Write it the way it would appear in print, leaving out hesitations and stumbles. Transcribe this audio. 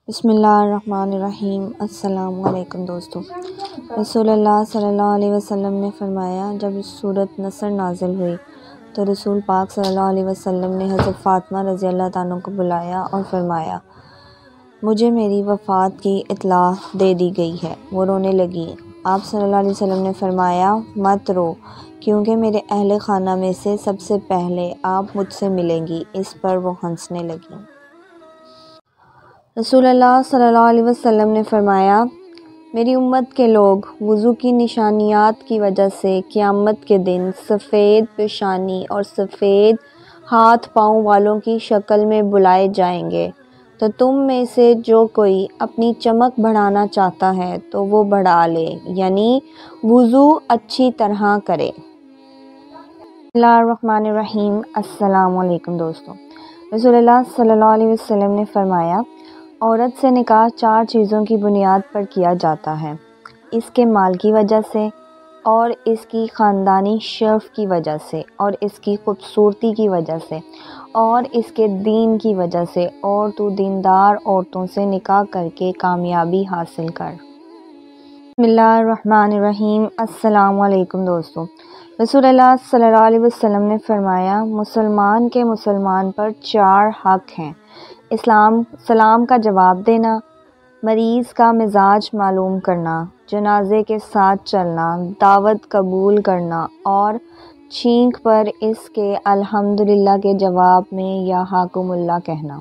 بسم اللہ الرحمن الرحیم۔ السلام علیکم دوستو۔ رسول اللہ صلی اللہ علیہ وسلم نے فرمایا، جب سورۃ نصر نازل ہوئی تو رسول پاک صلی اللہ علیہ وسلم نے حضرت فاطمہ رضی اللہ تعالیٰ کو بلایا اور فرمایا، مجھے میری وفات کی اطلاع دے دی گئی ہے۔ وہ رونے لگی۔ آپ صلی اللہ علیہ وسلم نے فرمایا، مت رو، کیونکہ میرے اہل خانہ میں سے سب سے پہلے آپ مجھ سے ملیں گی۔ اس پر وہ ہنسنے لگی۔ رسول اللہ صلی اللہ علیہ وسلم نے فرمایا، میری امت کے لوگ وضو کی نشانیات کی وجہ سے قیامت کے دن سفید پیشانی اور سفید ہاتھ پاؤں والوں کی شکل میں بلائے جائیں گے، تو تم میں سے جو کوئی اپنی چمک بڑھانا چاہتا ہے تو وہ بڑھا لے، یعنی وضو اچھی طرح کرے۔ بسم اللہ الرحمن الرحیم۔ السلام علیکم دوستو۔ رسول اللہ صلی اللہ علیہ وسلم نے فرمایا، عورت سے نکاح 4 چیزوں کی بنیاد پر کیا جاتا ہے: اس کے مال کی وجہ سے، اور اس کی خاندانی شرف کی وجہ سے، اور اس کی خوبصورتی کی وجہ سے، اور اس کے دین کی وجہ سے، اور تو دیندار عورتوں سے نکاح کر کے کامیابی حاصل کر۔ بسم اللہ الرحمن الرحیم۔ السلام علیکم دوستو۔ رسول اللہ صلی اللہ علیہ وسلم نے فرمایا، مسلمان کے مسلمان پر 4 حق ہیں: سلام کا جواب دینا، مریض کا مزاج معلوم کرنا، جنازے کے ساتھ چلنا، دعوت قبول کرنا، اور چھینک پر اس کے الحمدللہ کے جواب میں یا حاکم اللہ کہنا۔